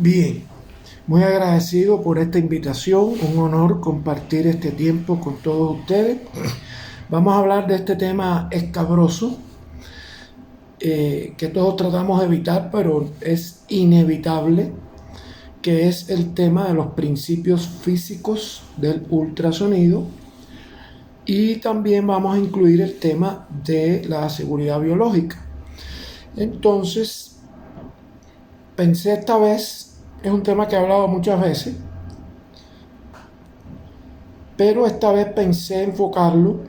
Bien, muy agradecido por esta invitación, un honor compartir este tiempo con todos ustedes. Vamos a hablar de este tema escabroso que todos tratamos de evitar, pero es inevitable, que es el tema de los principios físicos del ultrasonido, y también vamos a incluir el tema de la seguridad biológica. Entonces, pensé esta vez, es un tema que he hablado muchas veces, pero esta vez pensé enfocarlo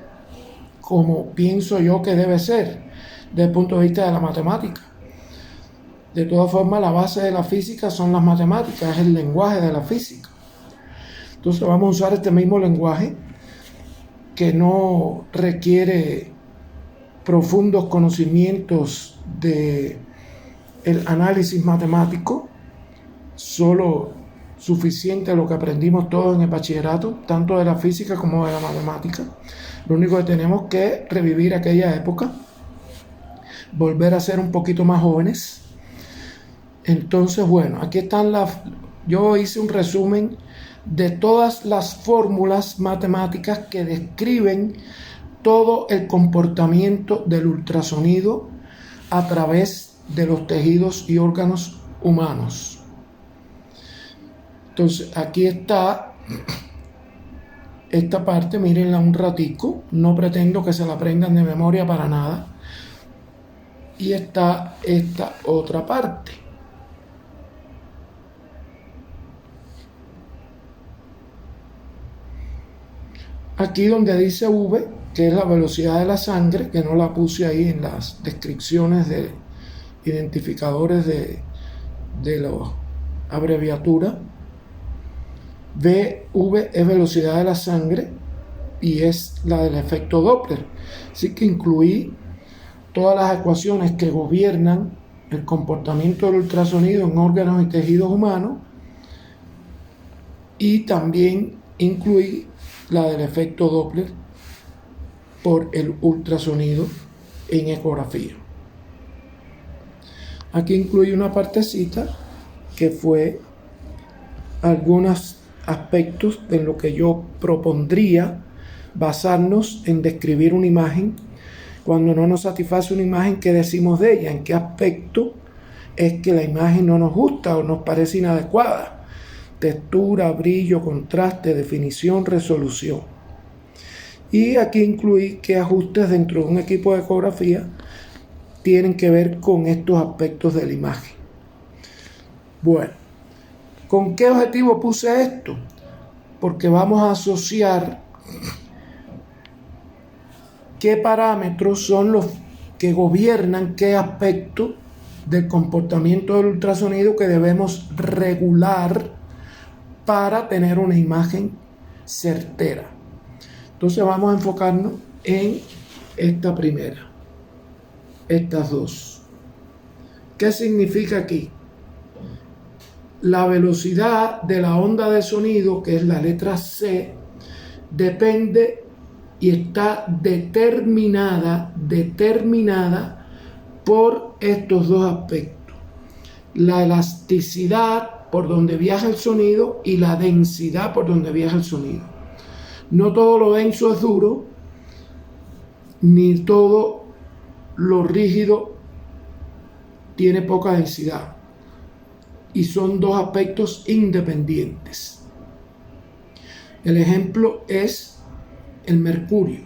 como pienso yo que debe ser, desde el punto de vista de la matemática. De todas formas, la base de la física son las matemáticas, es el lenguaje de la física. Entonces vamos a usar este mismo lenguaje que no requiere profundos conocimientos de el análisis matemático, solo suficiente a lo que aprendimos todos en el bachillerato, tanto de la física como de la matemática. Lo único que tenemos que revivir aquella época, volver a ser un poquito más jóvenes. Entonces, bueno, aquí están yo hice un resumen de todas las fórmulas matemáticas que describen todo el comportamiento del ultrasonido a través de los tejidos y órganos humanos. Entonces, aquí está esta parte, mírenla un ratico, no pretendo que se la aprendan de memoria para nada. Y está esta otra parte. Aquí donde dice V, que es la velocidad de la sangre, que no la puse ahí en las descripciones de identificadores de la abreviatura. VV es velocidad de la sangre y es la del efecto Doppler. Así que incluí todas las ecuaciones que gobiernan el comportamiento del ultrasonido en órganos y tejidos humanos, y también incluí la del efecto Doppler por el ultrasonido en ecografía. Aquí incluí una partecita que fue algunos aspectos de lo que yo propondría basarnos en describir una imagen. Cuando no nos satisface una imagen, ¿qué decimos de ella? ¿En qué aspecto es que la imagen no nos gusta o nos parece inadecuada? Textura, brillo, contraste, definición, resolución. Y aquí incluí qué ajustes dentro de un equipo de ecografía tienen que ver con estos aspectos de la imagen. Bueno, ¿con qué objetivo puse esto? Porque vamos a asociar qué parámetros son los que gobiernan qué aspecto del comportamiento del ultrasonido que debemos regular para tener una imagen certera. Entonces vamos a enfocarnos en esta primera, estas dos. ¿Qué significa aquí? La velocidad de la onda de sonido, que es la letra C, depende y está determinada por estos dos aspectos: la elasticidad por donde viaja el sonido y la densidad por donde viaja el sonido. No todo lo denso es duro, ni todo lo rígido tiene poca densidad, y son dos aspectos independientes. El ejemplo es el mercurio.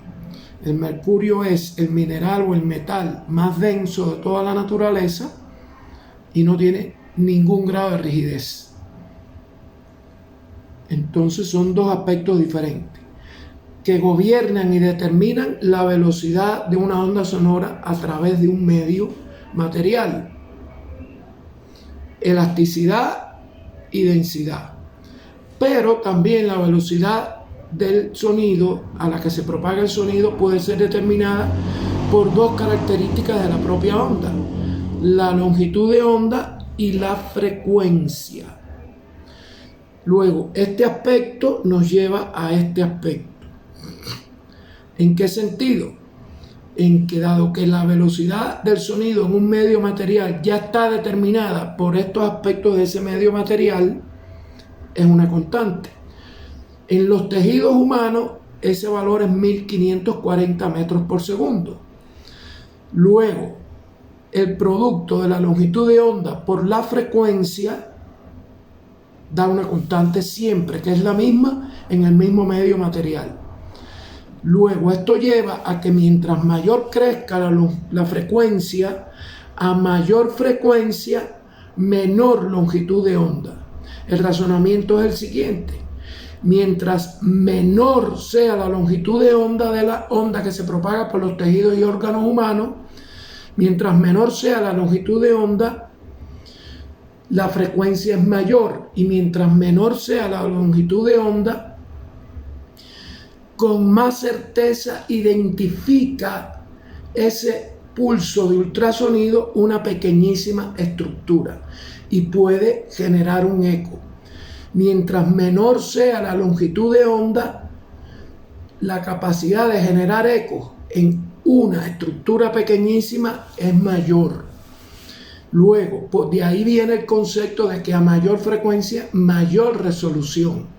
El mercurio es el mineral o el metal más denso de toda la naturaleza y no tiene ningún grado de rigidez. Entonces son dos aspectos diferentes que gobiernan y determinan la velocidad de una onda sonora a través de un medio material: elasticidad y densidad. Pero también la velocidad del sonido a la que se propaga el sonido puede ser determinada por dos características de la propia onda: la longitud de onda y la frecuencia. Luego, este aspecto nos lleva a este aspecto. ¿En qué sentido? en que dado que la velocidad del sonido en un medio material ya está determinada por estos aspectos de ese medio material, es una constante. En los tejidos humanos ese valor es 1540 metros por segundo. Luego, el producto de la longitud de onda por la frecuencia da una constante siempre, que es la misma en el mismo medio material. Luego, esto lleva a que mientras mayor crezca la frecuencia, a mayor frecuencia, menor longitud de onda. El razonamiento es el siguiente: mientras menor sea la longitud de onda que se propaga por los tejidos y órganos humanos, mientras menor sea la longitud de onda, la frecuencia es mayor, y mientras menor sea la longitud de onda, con más certeza identifica ese pulso de ultrasonido una pequeñísima estructura y puede generar un eco. Mientras menor sea la longitud de onda, la capacidad de generar ecos en una estructura pequeñísima es mayor. Luego, de ahí viene el concepto de que a mayor frecuencia, mayor resolución.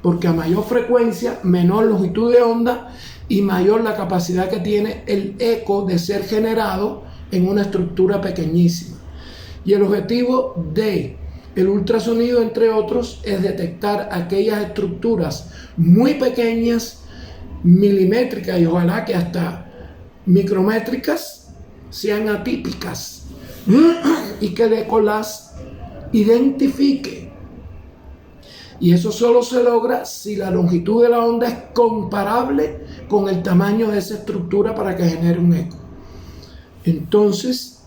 Porque a mayor frecuencia, menor longitud de onda y mayor la capacidad que tiene el eco de ser generado en una estructura pequeñísima. Y el objetivo de el ultrasonido, entre otros, es detectar aquellas estructuras muy pequeñas, milimétricas y ojalá que hasta micrométricas, sean atípicas y que el eco las identifique. Y eso solo se logra si la longitud de la onda es comparable con el tamaño de esa estructura para que genere un eco. Entonces,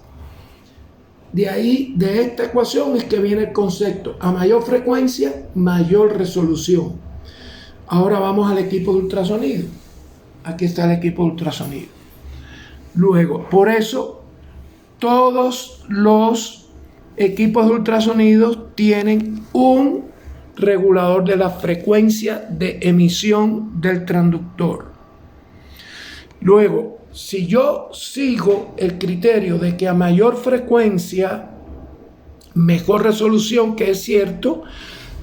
de ahí, de esta ecuación es que viene el concepto: a mayor frecuencia, mayor resolución. Ahora vamos al equipo de ultrasonido. Aquí está el equipo de ultrasonido. Luego, por eso, todos los equipos de ultrasonido tienen un regulador de la frecuencia de emisión del transductor. Luego, si yo sigo el criterio de que a mayor frecuencia, mejor resolución, que es cierto,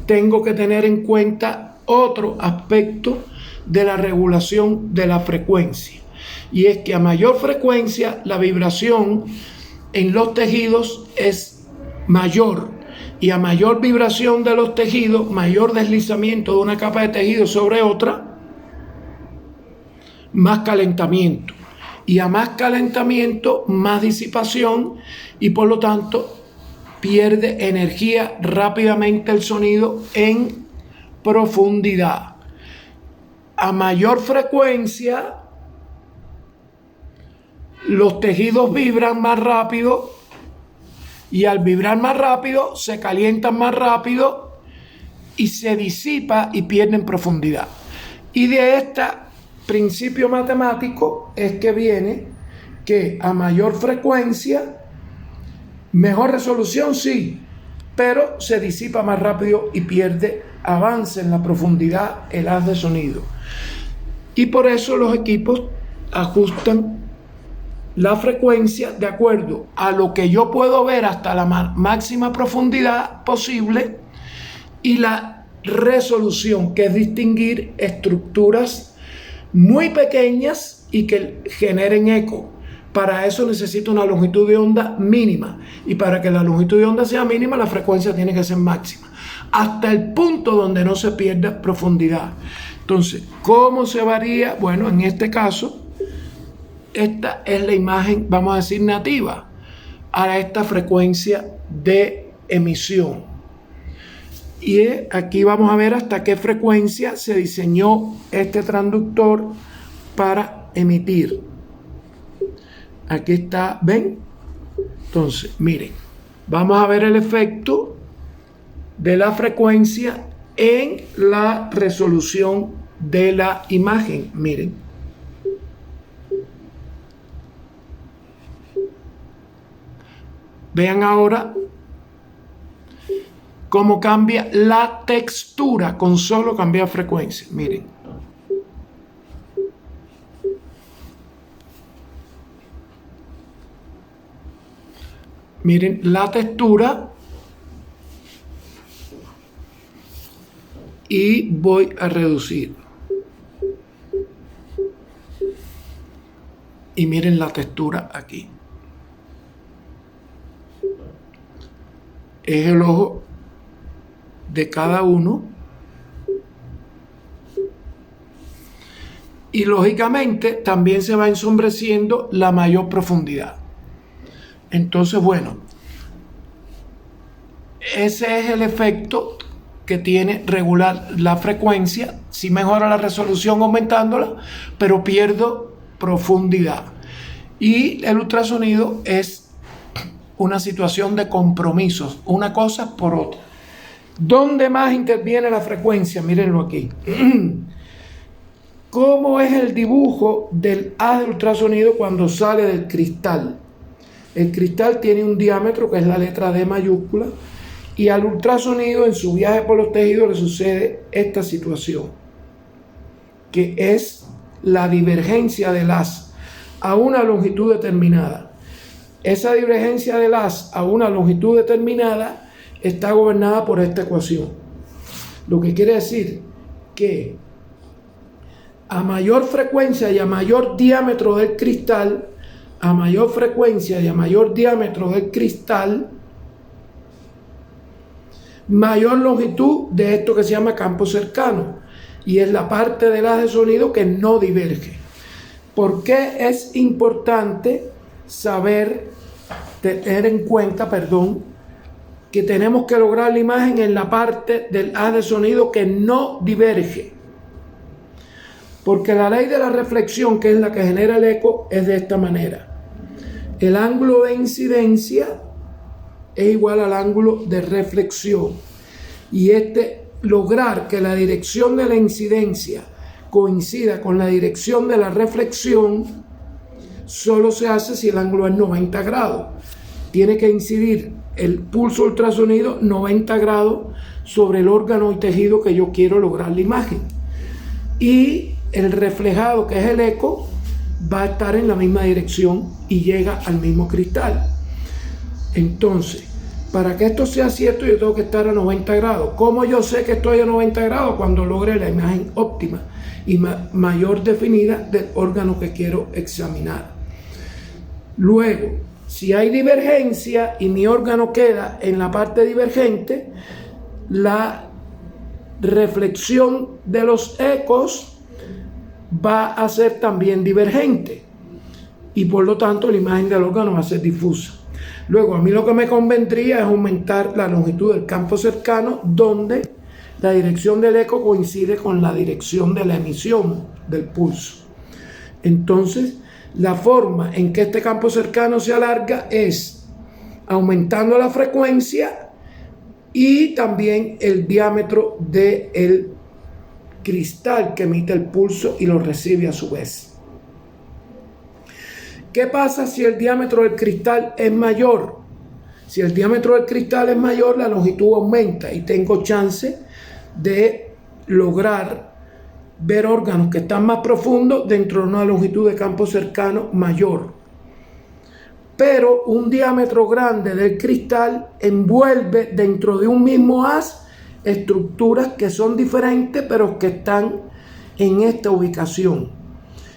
tengo que tener en cuenta otro aspecto de la regulación de la frecuencia. Y es que a mayor frecuencia, la vibración en los tejidos es mayor. Y a mayor vibración de los tejidos, mayor deslizamiento de una capa de tejido sobre otra, más calentamiento. Y a más calentamiento, más disipación, y por lo tanto pierde energía rápidamente el sonido en profundidad. A mayor frecuencia, los tejidos vibran más rápido, y al vibrar más rápido, se calientan más rápido y se disipa y pierden profundidad. Y de este principio matemático es que viene que a mayor frecuencia, mejor resolución, sí, pero se disipa más rápido y pierde avance en la profundidad el haz de sonido. Y por eso los equipos ajustan la frecuencia de acuerdo a lo que yo puedo ver hasta la máxima profundidad posible, y la resolución, que es distinguir estructuras muy pequeñas y que generen eco. Para eso necesito una longitud de onda mínima, y para que la longitud de onda sea mínima, la frecuencia tiene que ser máxima, hasta el punto donde no se pierda profundidad. Entonces, ¿cómo se varía? Bueno, en este caso, esta es la imagen, vamos a decir, nativa a esta frecuencia de emisión. Y aquí vamos a ver hasta qué frecuencia se diseñó este transductor para emitir. Aquí está, ¿ven? Entonces, miren, vamos a ver el efecto de la frecuencia en la resolución de la imagen. Miren. Vean ahora cómo cambia la textura con solo cambiar frecuencia. Miren. Miren la textura y voy a reducir. Y miren la textura aquí. Es el ojo de cada uno. Y lógicamente también se va ensombreciendo la mayor profundidad. Entonces, bueno, ese es el efecto que tiene regular la frecuencia. Sí mejora la resolución aumentándola, pero pierdo profundidad. Y el ultrasonido es una situación de compromisos, una cosa por otra. ¿Dónde más interviene la frecuencia? Mírenlo aquí. ¿Cómo es el dibujo del haz de ultrasonido cuando sale del cristal? El cristal tiene un diámetro que es la letra D mayúscula, y al ultrasonido en su viaje por los tejidos le sucede esta situación, que es la divergencia del haz a una longitud determinada. Esa divergencia del haz a una longitud determinada está gobernada por esta ecuación, lo que quiere decir que a mayor frecuencia y a mayor diámetro del cristal, a mayor frecuencia y a mayor diámetro del cristal, mayor longitud de esto que se llama campo cercano, y es la parte del haz de sonido que no diverge. ¿Por qué es importante tener en cuenta, que tenemos que lograr la imagen en la parte del haz de sonido que no diverge? Porque la ley de la reflexión, que es la que genera el eco, es de esta manera. El ángulo de incidencia es igual al ángulo de reflexión. Y lograr que la dirección de la incidencia coincida con la dirección de la reflexión solo se hace si el ángulo es 90 grados. Tiene que incidir el pulso ultrasonido 90 grados sobre el órgano y tejido que yo quiero lograr la imagen. Y el reflejado, que es el eco, va a estar en la misma dirección y llega al mismo cristal. Entonces, para que esto sea cierto, yo tengo que estar a 90 grados. ¿Cómo yo sé que estoy a 90 grados? Cuando logre la imagen óptima y mayor definida del órgano que quiero examinar. Luego, si hay divergencia y mi órgano queda en la parte divergente, la reflexión de los ecos va a ser también divergente y por lo tanto la imagen del órgano va a ser difusa. Luego, a mí lo que me convendría es aumentar la longitud del campo cercano, donde la dirección del eco coincide con la dirección de la emisión del pulso. Entonces, la forma en que este campo cercano se alarga es aumentando la frecuencia y también el diámetro del cristal que emite el pulso y lo recibe a su vez. ¿Qué pasa si el diámetro del cristal es mayor? Si el diámetro del cristal es mayor, la longitud aumenta y tengo chance de lograr ver órganos que están más profundos dentro de una longitud de campo cercano mayor. Pero un diámetro grande del cristal envuelve dentro de un mismo haz estructuras que son diferentes, pero que están en esta ubicación.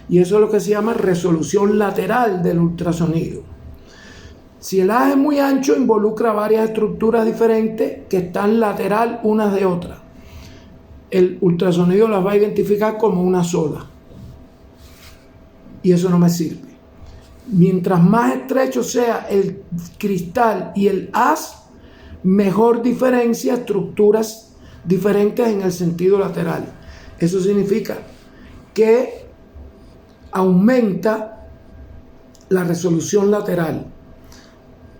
Y eso es lo que se llama resolución lateral del ultrasonido. Si el haz es muy ancho, involucra varias estructuras diferentes que están lateral unas de otras. El ultrasonido las va a identificar como una sola. Y eso no me sirve. Mientras más estrecho sea el cristal y el haz, mejor diferencia estructuras diferentes en el sentido lateral. Eso significa que aumenta la resolución lateral,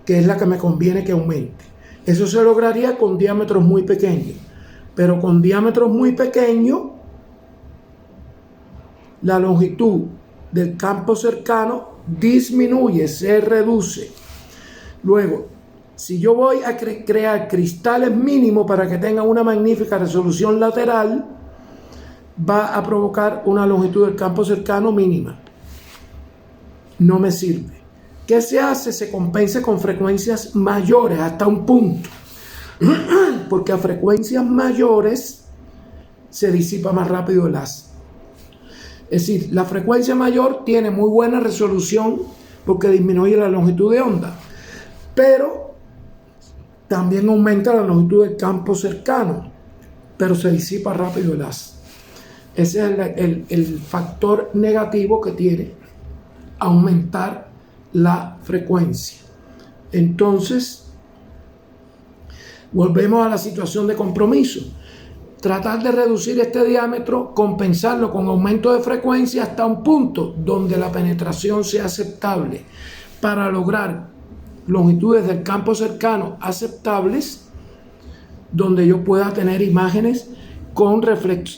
que es la que me conviene que aumente. Eso se lograría con diámetros muy pequeños, pero con diámetros muy pequeños la longitud del campo cercano disminuye, se reduce. Luego, si yo voy a crear cristales mínimos para que tengan una magnífica resolución lateral, va a provocar una longitud del campo cercano mínima. No me sirve. ¿Qué se hace? Se compensa con frecuencias mayores hasta un punto. Porque a frecuencias mayores se disipa más rápido el haz. Es decir, la frecuencia mayor tiene muy buena resolución porque disminuye la longitud de onda, pero también aumenta la longitud del campo cercano, pero se disipa rápido el haz. Ese es el factor negativo que tiene aumentar la frecuencia. Entonces, volvemos a la situación de compromiso. Tratar de reducir este diámetro, compensarlo con aumento de frecuencia hasta un punto donde la penetración sea aceptable para lograr longitudes del campo cercano aceptables, donde yo pueda tener imágenes con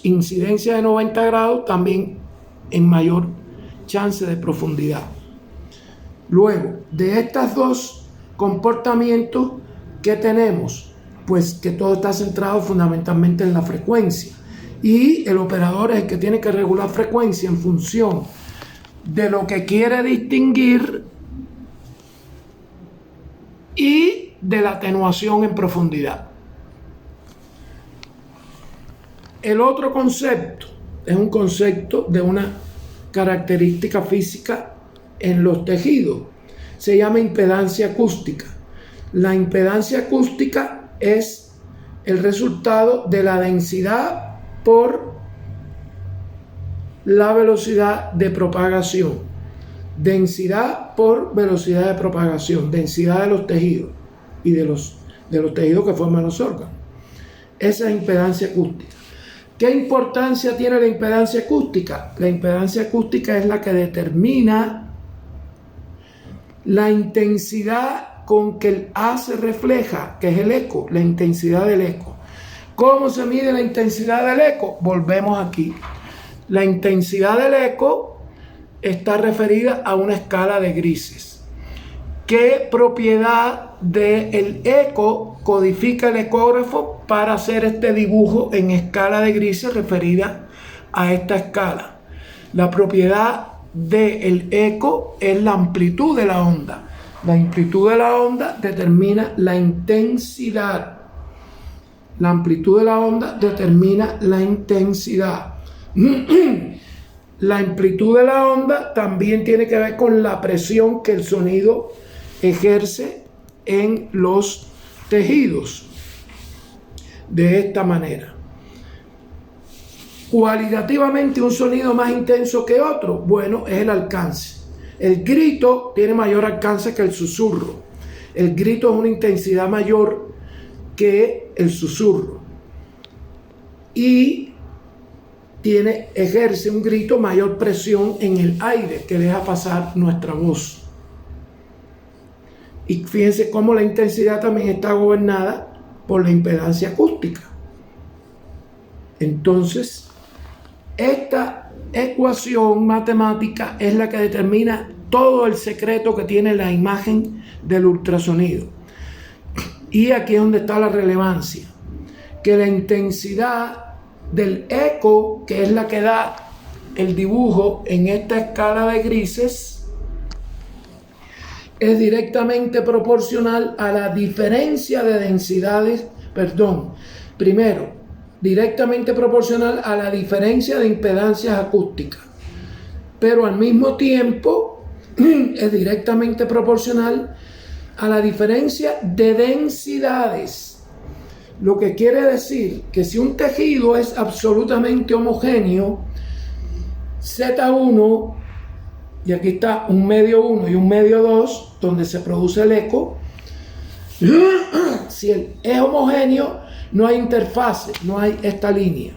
incidencia de 90 grados, también en mayor chance de profundidad. Luego, de estos dos comportamientos que tenemos, pues que todo está centrado fundamentalmente en la frecuencia. Y el operador es el que tiene que regular frecuencia en función de lo que quiere distinguir y de la atenuación en profundidad. El otro concepto es un concepto de una característica física en los tejidos. Se llama impedancia acústica. La impedancia acústica es el resultado de la densidad por la velocidad de propagación. Densidad por velocidad de propagación. Densidad de los tejidos y de los tejidos que forman los órganos. Esa es impedancia acústica. ¿Qué importancia tiene la impedancia acústica? La impedancia acústica es la que determina la intensidad con que el haz se refleja, que es el eco, la intensidad del eco. ¿Cómo se mide la intensidad del eco? Volvemos aquí. La intensidad del eco está referida a una escala de grises. ¿Qué propiedad del eco codifica el ecógrafo para hacer este dibujo en escala de grises referida a esta escala? La propiedad del eco es la amplitud de la onda. La amplitud de la onda determina la intensidad. La amplitud de la onda determina la intensidad. La amplitud de la onda también tiene que ver con la presión que el sonido ejerce en los tejidos. De esta manera. Cualitativamente, un sonido más intenso que otro, bueno, es el alcance. El grito tiene mayor alcance que el susurro. El grito es una intensidad mayor que el susurro. Y ejerce un grito mayor presión en el aire que deja pasar nuestra voz. Y fíjense cómo la intensidad también está gobernada por la impedancia acústica. Entonces, esta ecuación matemática es la que determina todo el secreto que tiene la imagen del ultrasonido. Y aquí es donde está la relevancia, que la intensidad del eco, que es la que da el dibujo en esta escala de grises, es directamente proporcional a la diferencia de densidades, directamente proporcional a la diferencia de impedancias acústicas, pero al mismo tiempo es directamente proporcional a la diferencia de densidades. Lo que quiere decir que si un tejido es absolutamente homogéneo, Z1, y aquí está un medio 1 y un medio 2, donde se produce el eco, si es homogéneo, no hay interfase, no hay esta línea.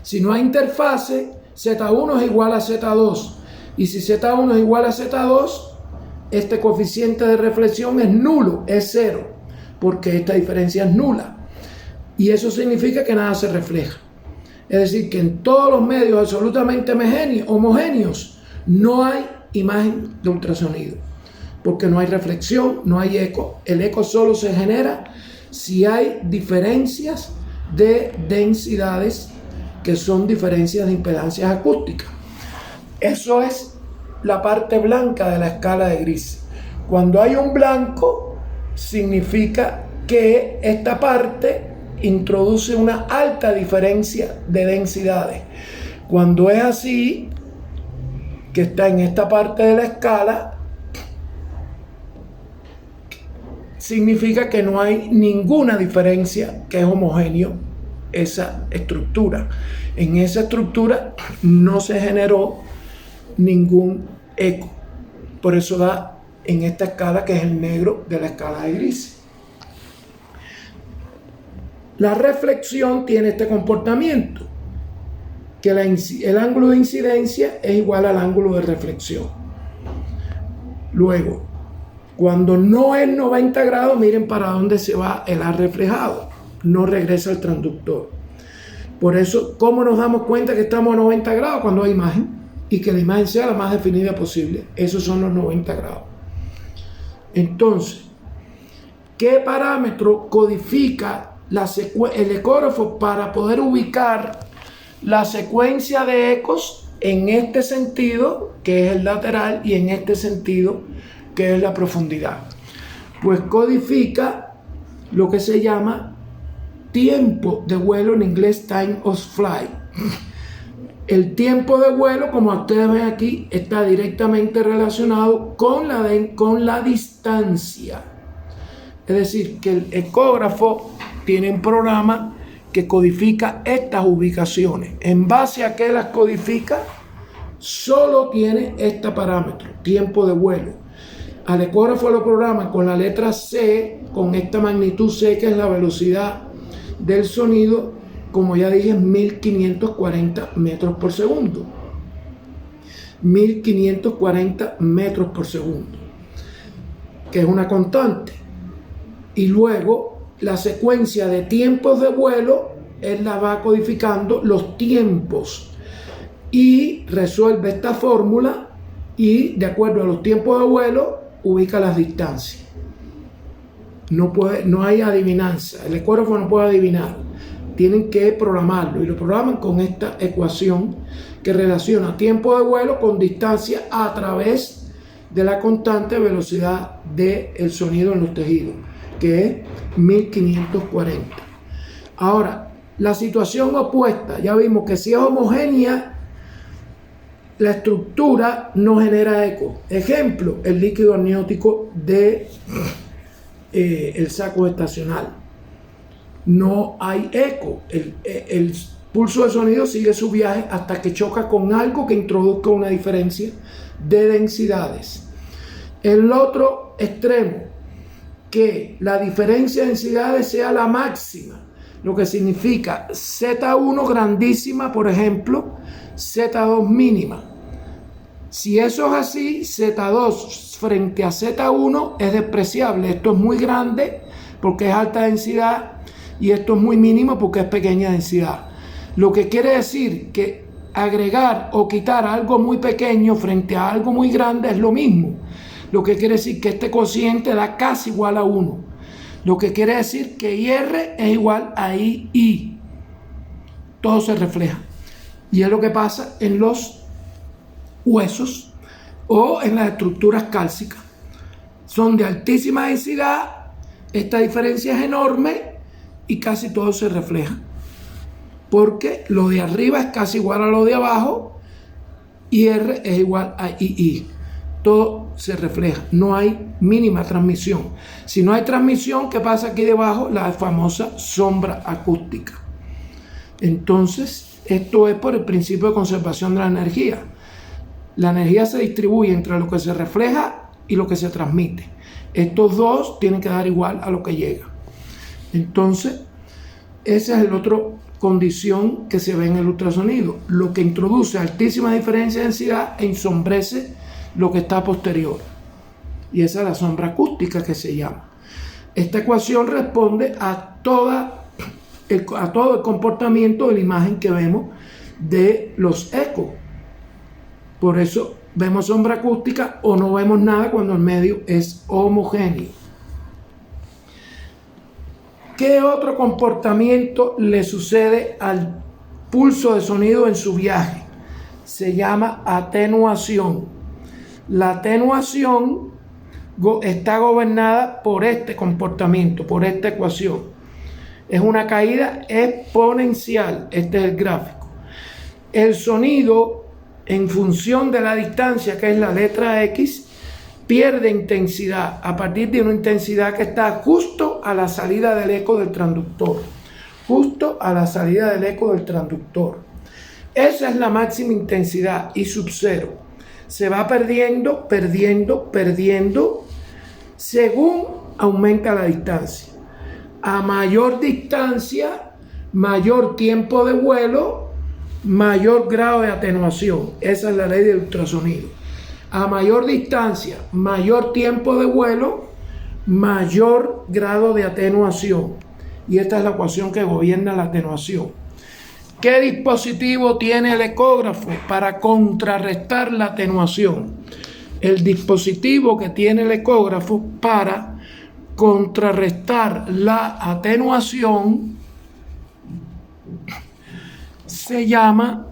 Si no hay interfase, Z1 es igual a Z2. Y si Z1 es igual a Z2, este coeficiente de reflexión es nulo, es cero, porque esta diferencia es nula. Y eso significa que nada se refleja. Es decir, que en todos los medios absolutamente homogéneos no hay imagen de ultrasonido, porque no hay reflexión, no hay eco. El eco solo se genera si hay diferencias de densidades, que son diferencias de impedancias acústicas. Eso es la parte blanca de la escala de grises. Cuando hay un blanco, significa que esta parte introduce una alta diferencia de densidades. Cuando es así, que está en esta parte de la escala, significa que no hay ninguna diferencia, que es homogéneo esa estructura. En esa estructura no se generó ningún eco. Por eso da en esta escala, que es el negro de la escala de grises. La reflexión tiene este comportamiento, que el ángulo de incidencia es igual al ángulo de reflexión. Luego, cuando no es 90 grados, miren para dónde se va el haz reflejado. No regresa al transductor. Por eso, ¿cómo nos damos cuenta que estamos a 90 grados? Cuando hay imagen, y que la imagen sea la más definida posible. Esos son los 90 grados. Entonces, ¿qué parámetro codifica el ecógrafo para poder ubicar la secuencia de ecos en este sentido, que es el lateral, y en este sentido, que es la profundidad? Pues codifica lo que se llama tiempo de vuelo, en inglés time of flight. El tiempo de vuelo, como ustedes ven aquí, está directamente relacionado con la distancia. Es decir, que el ecógrafo tiene un programa que codifica estas ubicaciones. En base a qué las codifica, solo tiene este parámetro, tiempo de vuelo. Al ecógrafo lo programan con la letra C, con esta magnitud C, que es la velocidad del sonido, como ya dije, 1540 metros por segundo. 1540 metros por segundo, que es una constante. Y luego la secuencia de tiempos de vuelo, él la va codificando los tiempos y resuelve esta fórmula, y de acuerdo a los tiempos de vuelo ubica las distancias. No hay adivinanza. El ecógrafo no puede adivinar. Tienen que programarlo, y lo programan con esta ecuación que relaciona tiempo de vuelo con distancia a través de la constante velocidad del sonido en los tejidos, que es 1540. Ahora, la situación opuesta, ya vimos que si es homogénea, la estructura no genera eco. Ejemplo, el líquido amniótico de el saco estacional. No hay eco. El pulso de sonido sigue su viaje hasta que choca con algo que introduzca una diferencia de densidades. El otro extremo, que la diferencia de densidades sea la máxima, lo que significa Z1 grandísima, por ejemplo, Z2 mínima. Si eso es así, Z2 frente a Z1 es despreciable. Esto es muy grande porque es alta densidad, y esto es muy mínimo porque es pequeña densidad. Lo que quiere decir que agregar o quitar algo muy pequeño frente a algo muy grande es lo mismo. Lo que quiere decir que este cociente da casi igual a 1. Lo que quiere decir que IR es igual a II. Todo se refleja. Y es lo que pasa en los huesos o en las estructuras cálcicas. Son de altísima densidad, esta diferencia es enorme y casi todo se refleja. Porque lo de arriba es casi igual a lo de abajo, y R es igual a II. Todo se refleja, no hay mínima transmisión. Si no hay transmisión, ¿qué pasa aquí debajo? La famosa sombra acústica. Entonces, esto es por el principio de conservación de la energía. La energía se distribuye entre lo que se refleja y lo que se transmite. Estos dos tienen que dar igual a lo que llega. Entonces, esa es la otra condición que se ve en el ultrasonido. Lo que introduce altísima diferencia de densidad ensombrece lo que está posterior. Y esa es la sombra acústica que se llama. Esta ecuación responde a todo el comportamiento de la imagen que vemos de los ecos. Por eso vemos sombra acústica o no vemos nada cuando el medio es homogéneo. ¿Qué otro comportamiento le sucede al pulso de sonido en su viaje? Se llama atenuación. La atenuación está gobernada por este comportamiento, por esta ecuación. Es una caída exponencial. Este es el gráfico. El sonido, en función de la distancia, que es la letra X, pierde intensidad a partir de una intensidad que está justo a la salida del eco del transductor. Justo a la salida del eco del transductor. Esa es la máxima intensidad y sub cero. Se va perdiendo según aumenta la distancia. A mayor distancia, mayor tiempo de vuelo, mayor grado de atenuación. Esa es la ley del ultrasonido. A mayor distancia, mayor tiempo de vuelo, mayor grado de atenuación. Y esta es la ecuación que gobierna la atenuación. ¿Qué dispositivo tiene el ecógrafo para contrarrestar la atenuación? El dispositivo que tiene el ecógrafo para contrarrestar la atenuación se llama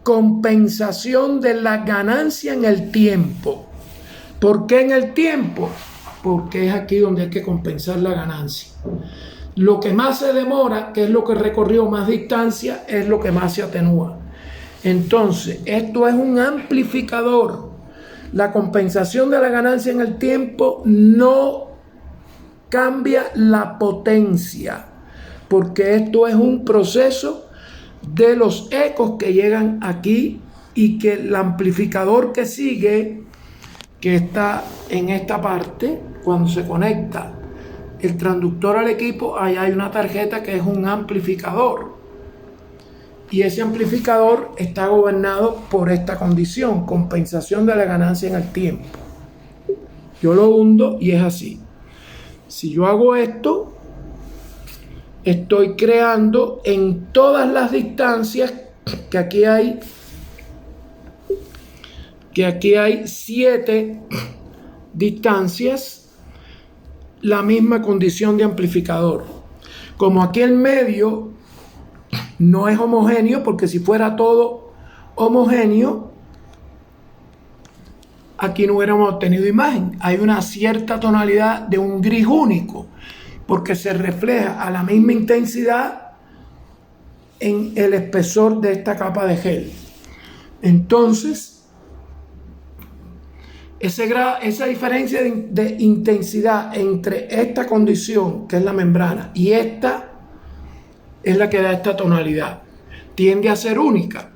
compensación de la ganancia en el tiempo. ¿Por qué en el tiempo? Porque es aquí donde hay que compensar la ganancia. Lo que más se demora, que es lo que recorrió más distancia, es lo que más se atenúa. Entonces, esto es un amplificador. La compensación de la ganancia en el tiempo no cambia la potencia, porque esto es un proceso de los ecos que llegan aquí y que el amplificador que sigue, que está en esta parte, cuando se conecta el transductor al equipo, ahí hay una tarjeta que es un amplificador. Y ese amplificador está gobernado por esta condición, compensación de la ganancia en el tiempo. Yo lo hundo y es así. Si yo hago esto, estoy creando en todas las distancias, que aquí hay 7 distancias, la misma condición de amplificador. Como aquí el medio no es homogéneo, porque si fuera todo homogéneo, aquí no hubiéramos obtenido imagen. Hay una cierta tonalidad de un gris único, porque se refleja a la misma intensidad en el espesor de esta capa de gel. Entonces, esa diferencia de intensidad entre esta condición, que es la membrana, y esta es la que da esta tonalidad. Tiende a ser única.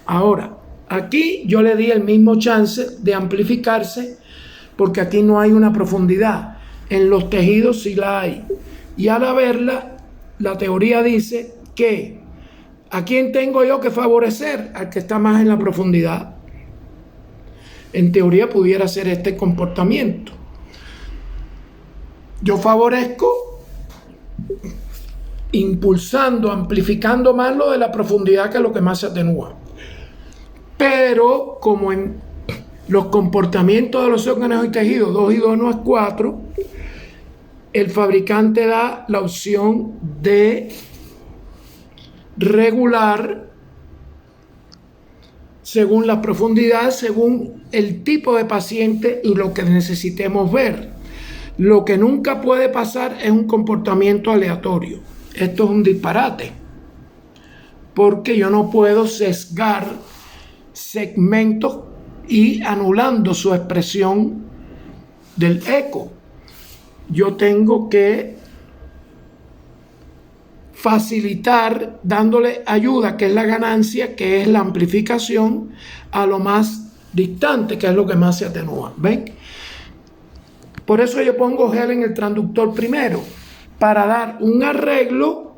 Ahora, aquí yo le di el mismo chance de amplificarse, porque aquí no hay una profundidad. En los tejidos sí la hay. Y al verla, la teoría dice que ¿a quién tengo yo que favorecer? Al que está más en la profundidad. En teoría pudiera ser este comportamiento. Yo favorezco impulsando, amplificando más lo de la profundidad, que es lo que más se atenúa. Pero como en los comportamientos de los órganos y tejidos 2 y 2 no es 4, el fabricante da la opción de regular según la profundidad, según el tipo de paciente y lo que necesitemos ver. Lo que nunca puede pasar es un comportamiento aleatorio. Esto es un disparate, porque yo no puedo sesgar segmentos y anulando su expresión del eco. Yo tengo que facilitar dándole ayuda, que es la ganancia, que es la amplificación, a lo más distante, que es lo que más se atenúa. ¿Ven? Por eso yo pongo gel en el transductor primero, para dar un arreglo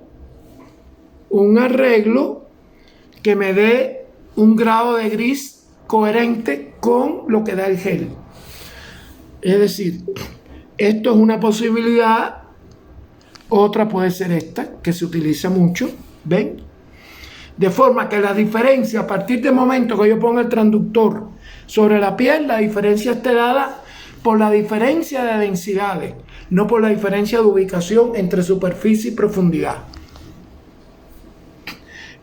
que me dé un grado de gris coherente con lo que da el gel. Es decir, esto es una posibilidad. Otra puede ser esta, que se utiliza mucho, ¿ven? De forma que la diferencia, a partir del momento que yo ponga el transductor sobre la piel, la diferencia esté dada por la diferencia de densidades, no por la diferencia de ubicación entre superficie y profundidad,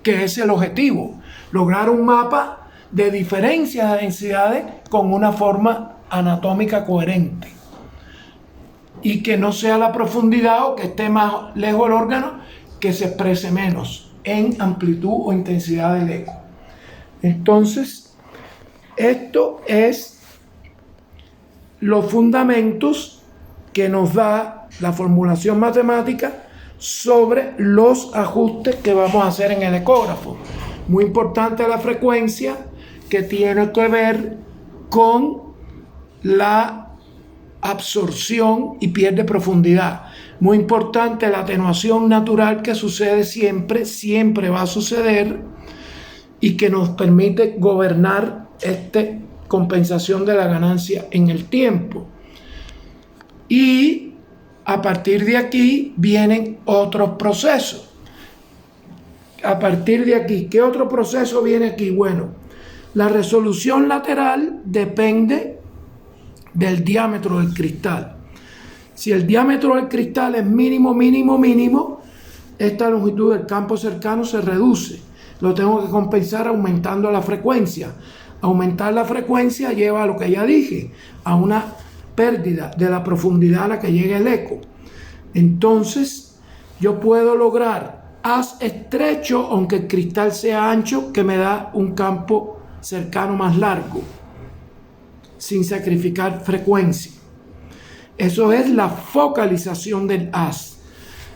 que es el objetivo, lograr un mapa de diferencias de densidades con una forma anatómica coherente. Y que no sea la profundidad o que esté más lejos el órgano, que se exprese menos en amplitud o intensidad del eco. Entonces, esto es los fundamentos que nos da la formulación matemática sobre los ajustes que vamos a hacer en el ecógrafo. Muy importante la frecuencia, que tiene que ver con la absorción y pierde profundidad. Muy importante la atenuación natural, que sucede siempre, siempre va a suceder, y que nos permite gobernar esta compensación de la ganancia en el tiempo. Y a partir de aquí vienen otros procesos. A partir de aquí, ¿qué otro proceso viene aquí? Bueno, la resolución lateral depende del diámetro del cristal. Si el diámetro del cristal es mínimo, mínimo, mínimo, esta longitud del campo cercano se reduce. Lo tengo que compensar aumentando la frecuencia. Aumentar la frecuencia lleva a lo que ya dije, a una pérdida de la profundidad a la que llega el eco. Entonces, yo puedo lograr haz estrecho, aunque el cristal sea ancho, que me da un campo cercano más largo, sin sacrificar frecuencia. Eso es la focalización del haz.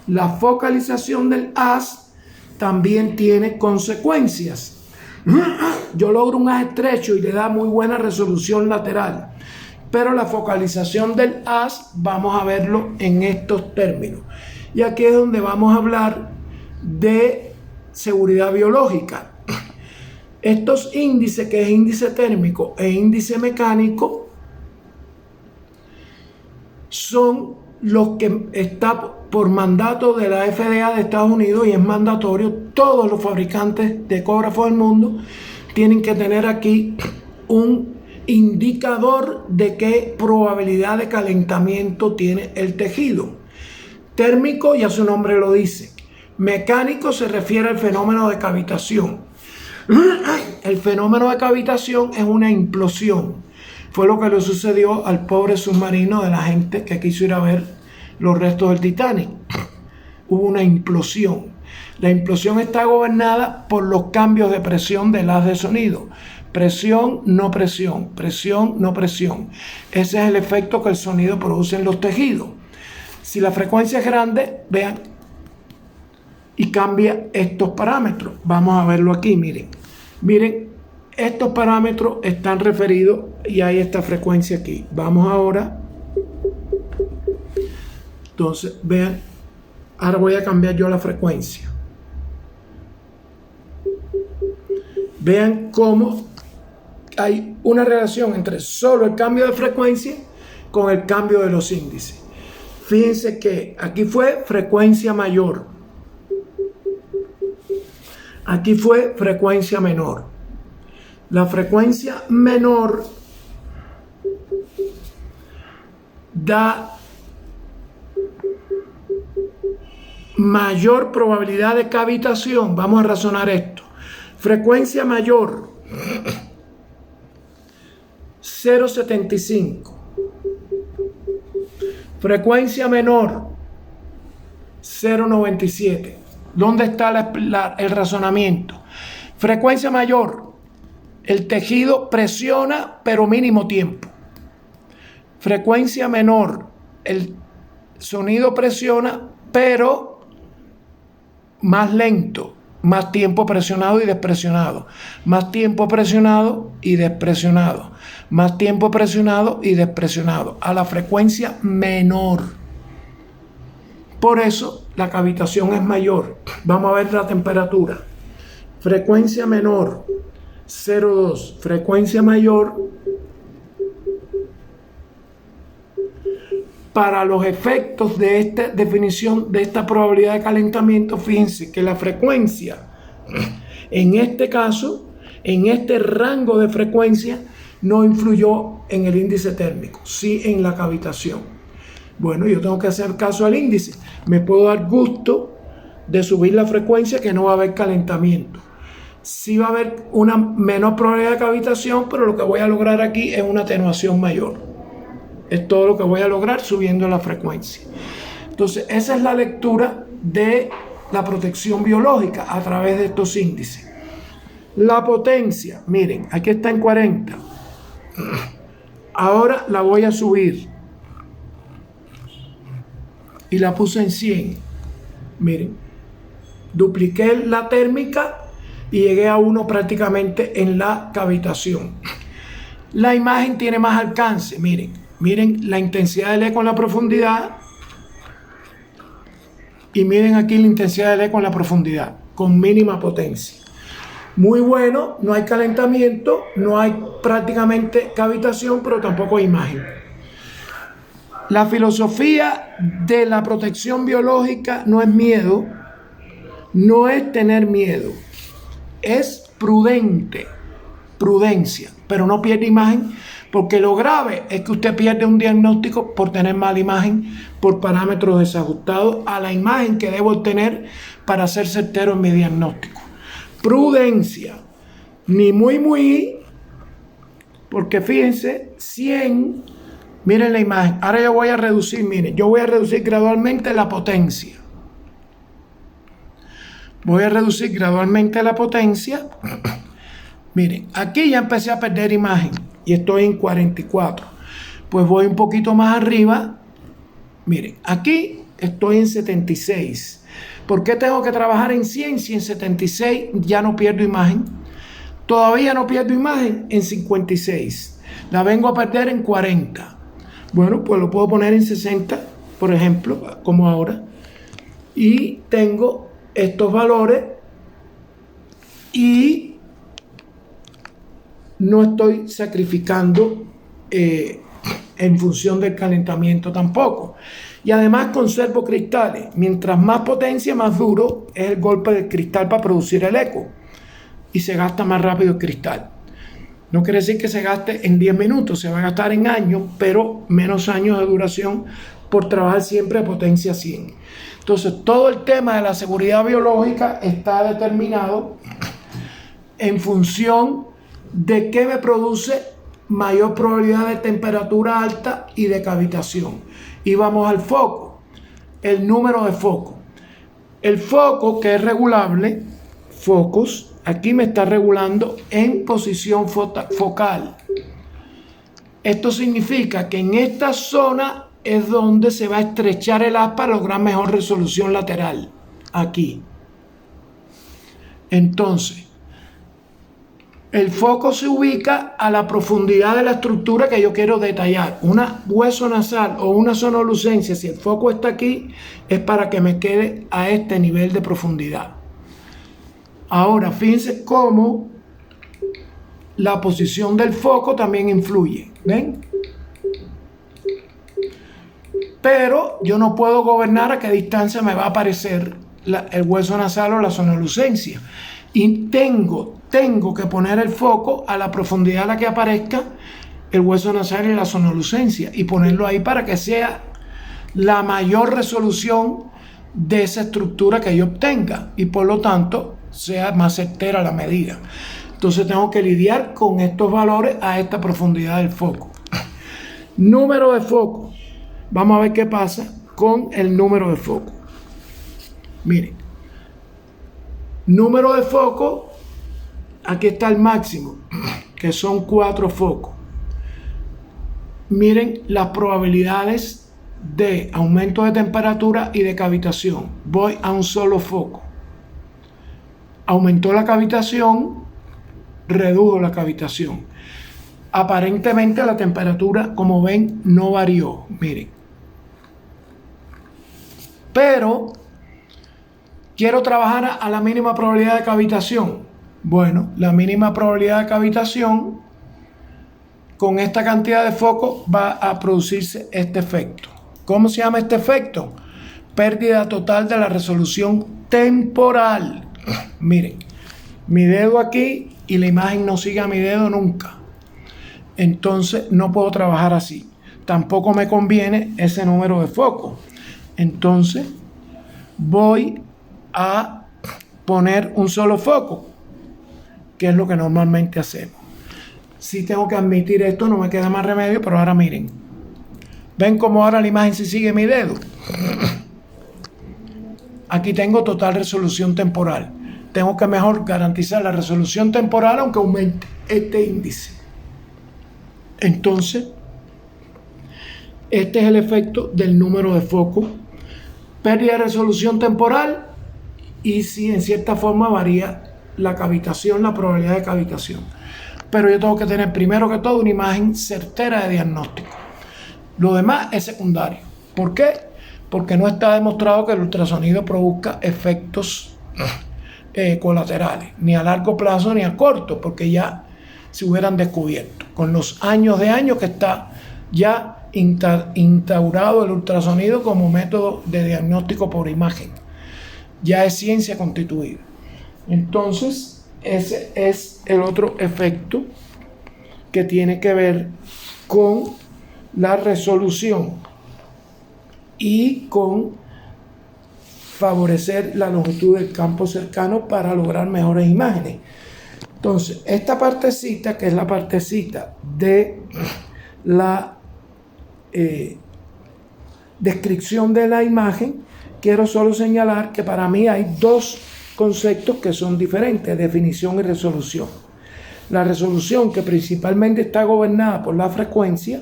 La focalización del haz también tiene consecuencias. Yo logro un haz estrecho y le da muy buena resolución lateral, pero la focalización del haz vamos a verlo en estos términos. Y aquí es donde vamos a hablar de seguridad biológica. Estos índices, que es índice térmico e índice mecánico, son los que está por mandato de la FDA de Estados Unidos, y es mandatorio. Todos los fabricantes de ecógrafos del mundo tienen que tener aquí un indicador de qué probabilidad de calentamiento tiene el tejido. Térmico, ya su nombre lo dice. Mecánico se refiere al fenómeno de cavitación. El fenómeno de cavitación es una implosión. Fue lo que le sucedió al pobre submarino de la gente que quiso ir a ver los restos del Titanic. Hubo una implosión. La implosión está gobernada por los cambios de presión del haz de sonido. Presión, no presión. Presión, no presión. Ese es el efecto que el sonido produce en los tejidos. Si la frecuencia es grande, vean, y cambia estos parámetros. Vamos a verlo aquí, miren. Miren, estos parámetros están referidos y hay esta frecuencia aquí. Vamos ahora. Entonces, vean, ahora voy a cambiar yo la frecuencia. Vean cómo hay una relación entre solo el cambio de frecuencia con el cambio de los índices. Fíjense que aquí fue frecuencia mayor. Aquí fue frecuencia menor. La frecuencia menor da mayor probabilidad de cavitación. Vamos a razonar esto. Frecuencia mayor, 0,75. Frecuencia menor, 0,97. ¿Dónde está el razonamiento? Frecuencia mayor, el tejido presiona pero mínimo tiempo. Frecuencia menor, el sonido presiona pero más lento, más tiempo presionado y despresionado, más tiempo presionado y despresionado, más tiempo presionado y despresionado, a la frecuencia menor. Por eso la cavitación es mayor. Vamos a ver la temperatura. Frecuencia menor, 0,2. Frecuencia mayor, para los efectos de esta definición, de esta probabilidad de calentamiento, fíjense que la frecuencia, en este caso, en este rango de frecuencia, no influyó en el índice térmico, sí en la cavitación. Bueno, yo tengo que hacer caso al índice. Me puedo dar gusto de subir la frecuencia, que no va a haber calentamiento. sí va a haber una menor probabilidad de cavitación, pero lo que voy a lograr aquí es una atenuación mayor. Es todo lo que voy a lograr subiendo la frecuencia. Entonces, esa es la lectura de la protección biológica a través de estos índices. La potencia, miren, aquí está en 40. Ahora la voy a subir. Y la puse en 100. Miren, dupliqué la térmica y llegué a 1 prácticamente en la cavitación. La imagen tiene más alcance. Miren la intensidad del eco en la profundidad. Y miren aquí la intensidad del eco en la profundidad, con mínima potencia. Muy bueno, no hay calentamiento, no hay prácticamente cavitación, pero tampoco hay imagen. La filosofía de la protección biológica no es miedo, no es tener miedo, es prudencia, pero no pierde imagen, porque lo grave es que usted pierde un diagnóstico por tener mala imagen, por parámetros desajustados a la imagen que debo obtener para ser certero en mi diagnóstico. Prudencia, ni muy, porque fíjense, 100, miren la imagen. Ahora yo voy a reducir, miren, yo voy a reducir gradualmente la potencia. Voy a reducir gradualmente la potencia. Miren, aquí ya empecé a perder imagen y estoy en 44. Pues voy un poquito más arriba. Miren, aquí estoy en 76. ¿Por qué tengo que trabajar en 100 si en 76 ya no pierdo imagen? Todavía no pierdo imagen en 56. La vengo a perder en 40. Bueno, pues lo puedo poner en 60, por ejemplo, como ahora. Y tengo estos valores y no estoy sacrificando en función del calentamiento tampoco. Y además conservo cristales. Mientras más potencia, más duro es el golpe del cristal para producir el eco. Y se gasta más rápido el cristal. No quiere decir que se gaste en 10 minutos, se va a gastar en años, pero menos años de duración por trabajar siempre a potencia 100. Entonces, todo el tema de la seguridad biológica está determinado en función de qué me produce mayor probabilidad de temperatura alta y de cavitación. Y vamos al foco, el número de foco. El foco, que es regulable, focos, aquí me está regulando en posición focal. Esto significa que en esta zona es donde se va a estrechar el haz para lograr mejor resolución lateral. Aquí. Entonces, el foco se ubica a la profundidad de la estructura que yo quiero detallar. Una hueso nasal o una sonolucencia, si el foco está aquí, es para que me quede a este nivel de profundidad. Ahora, fíjense cómo la posición del foco también influye. ¿Ven? Pero yo no puedo gobernar a qué distancia me va a aparecer el hueso nasal o la sonolucencia. Y tengo que poner el foco a la profundidad a la que aparezca el hueso nasal y la sonolucencia y ponerlo ahí para que sea la mayor resolución de esa estructura que yo obtenga y por lo tanto sea más certera la medida. Entonces tengo que lidiar con estos valores a esta profundidad del foco. Número de foco. Vamos a ver qué pasa con el número de foco. Miren. Número de foco, aquí está el máximo, que son 4 focos. Miren las probabilidades de aumento de temperatura y de cavitación. Voy a un solo foco. Aumentó la cavitación, redujo la cavitación. Aparentemente la temperatura, como ven, no varió. Miren. Pero quiero trabajar a la mínima probabilidad de cavitación. Bueno, la mínima probabilidad de cavitación con esta cantidad de focos va a producirse este efecto. ¿Cómo se llama este efecto? Pérdida total de la resolución temporal. Miren, mi dedo aquí y la imagen no sigue a mi dedo nunca. Entonces no puedo trabajar así. Tampoco me conviene ese número de focos. Entonces voy a poner un solo foco. que es lo que normalmente hacemos. Si tengo que admitir esto, no me queda más remedio, pero ahora miren. ¿Ven cómo ahora la imagen se sigue mi dedo? Aquí tengo total resolución temporal. Tengo que mejor garantizar la resolución temporal aunque aumente este índice. Entonces, este es el efecto del número de foco. Pérdida de resolución temporal y si en cierta forma varía la cavitación, la probabilidad de cavitación. Pero yo tengo que tener primero que todo una imagen certera de diagnóstico. Lo demás es secundario. ¿Por qué? Porque no está demostrado que el ultrasonido produzca efectos colaterales, ni a largo plazo ni a corto, porque ya se hubieran descubierto. Con los años que está ya instaurado el ultrasonido como método de diagnóstico por imagen. Ya es ciencia constituida. Entonces, ese es el otro efecto que tiene que ver con la resolución y con favorecer la longitud del campo cercano para lograr mejores imágenes. Entonces, esta partecita, que es la partecita de la descripción de la imagen, quiero solo señalar que para mí hay dos conceptos que son diferentes: definición y resolución. La resolución, que principalmente está gobernada por la frecuencia,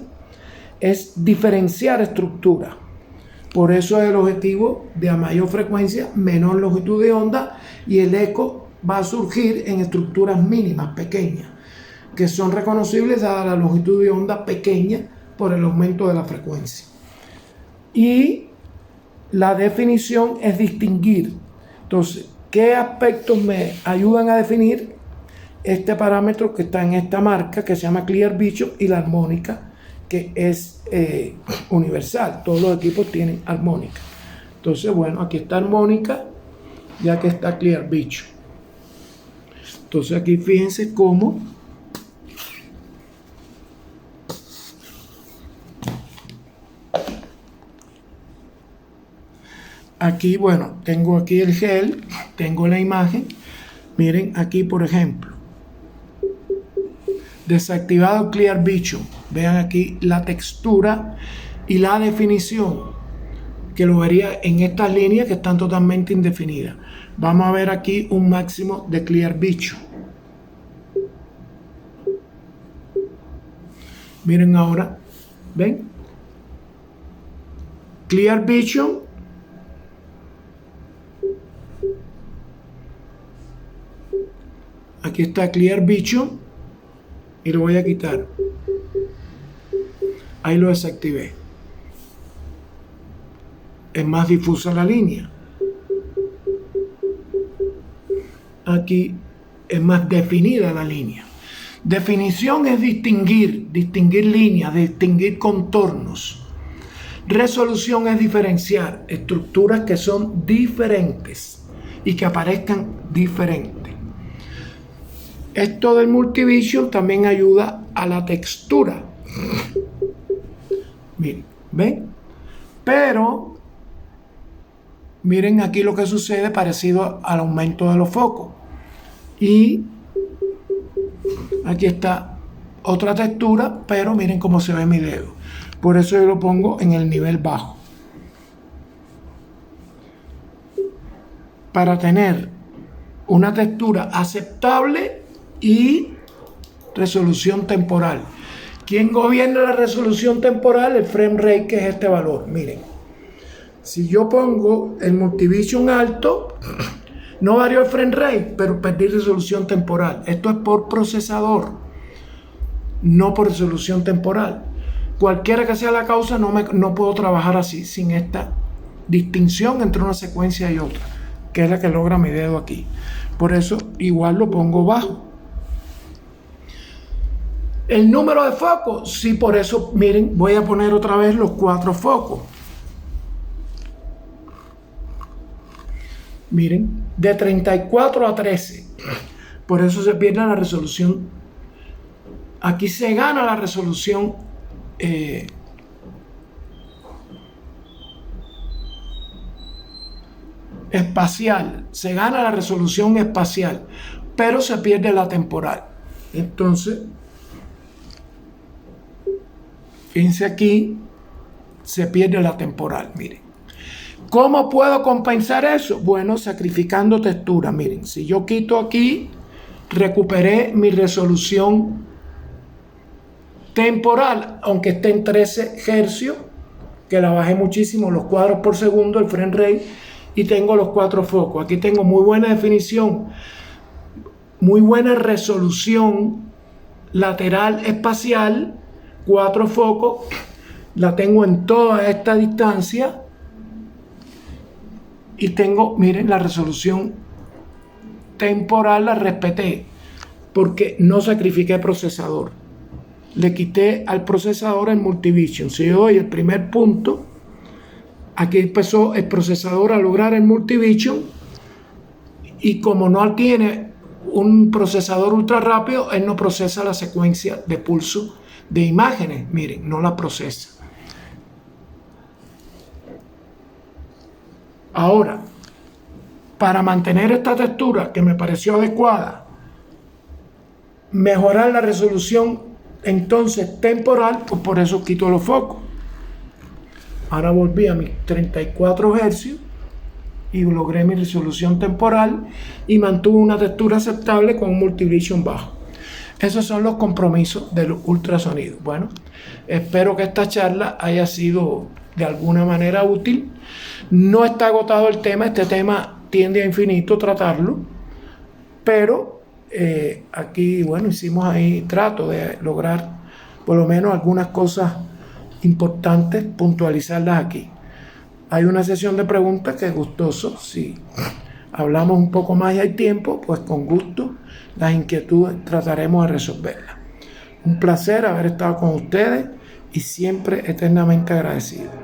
es diferenciar estructuras. Por eso es el objetivo de a mayor frecuencia, menor longitud de onda, y el eco va a surgir en estructuras mínimas, pequeñas, que son reconocibles dada la longitud de onda pequeña por el aumento de la frecuencia. Y la definición es distinguir. Entonces, ¿qué aspectos me ayudan a definir este parámetro que está en esta marca, que se llama Clear Vision, y la armónica, que es universal? Todos los equipos tienen armónica. Entonces, bueno, aquí está armónica, ya que está Clear Vision. Entonces aquí fíjense cómo aquí, bueno, tengo aquí el gel, tengo la imagen. Miren aquí, por ejemplo, desactivado Clear Vision. Vean aquí la textura y la definición, que lo vería en estas líneas que están totalmente indefinidas. Vamos a ver aquí un máximo de Clear Vision. Miren ahora, ¿ven? Clear Vision. Aquí está Clear Vision y lo voy a quitar. Ahí lo desactivé. Es más difusa la línea. Aquí es más definida la línea. Definición es distinguir líneas, distinguir contornos. Resolución es diferenciar estructuras que son diferentes y que aparezcan diferentes. Esto del multivision también ayuda a la textura. Miren, ¿ven? Pero miren aquí lo que sucede parecido al aumento de los focos. Y aquí está otra textura, pero miren cómo se ve mi dedo. Por eso yo lo pongo en el nivel bajo. Para tener una textura aceptable y resolución temporal. ¿Quién gobierna la resolución temporal? El frame rate, que es este valor. Miren, si yo pongo el multivision alto, no varió el frame rate, pero perdí resolución temporal. Esto es por procesador, no por resolución temporal. Cualquiera que sea la causa, no puedo trabajar así, sin esta distinción entre una secuencia y otra, que es la que logra mi dedo aquí. Por eso igual lo pongo bajo. El número de focos, sí, por eso, miren, voy a poner otra vez los 4 focos. Miren, de 34 a 13. Por eso se pierde la resolución. Aquí se gana la resolución espacial. Se gana la resolución espacial. pero se pierde la temporal. Entonces, fíjense aquí, se pierde la temporal, miren. ¿Cómo puedo compensar eso? Bueno, sacrificando textura. Miren, si yo quito aquí, recuperé mi resolución temporal, aunque esté en 13 hercios, que la bajé muchísimo, los cuadros por segundo, el frame rate, y tengo los 4 focos. Aquí tengo muy buena definición, muy buena resolución lateral espacial, 4 focos, la tengo en toda esta distancia y tengo, miren, la resolución temporal la respeté porque no sacrifiqué procesador. Le quité al procesador el multivision. Si yo doy el primer punto, aquí empezó el procesador a lograr el multivision, y como no tiene un procesador ultra rápido, él no procesa la secuencia de pulso de imágenes. Miren, no la procesa. Ahora, para mantener esta textura que me pareció adecuada, mejorar la resolución entonces temporal, pues por eso quito los focos. Ahora volví a mis 34 hercios y logré mi resolución temporal y mantuve una textura aceptable con un multivision bajo. Esos son los compromisos del ultrasonido. Bueno, espero que esta charla haya sido de alguna manera útil. No está agotado el tema, este tema tiende a infinito tratarlo, pero aquí, bueno, hicimos ahí, trato de lograr por lo menos algunas cosas importantes, puntualizarlas aquí. Hay una sesión de preguntas que es gustoso, si hablamos un poco más y hay tiempo, pues con gusto las inquietudes trataremos de resolverlas. Un placer haber estado con ustedes y siempre eternamente agradecido.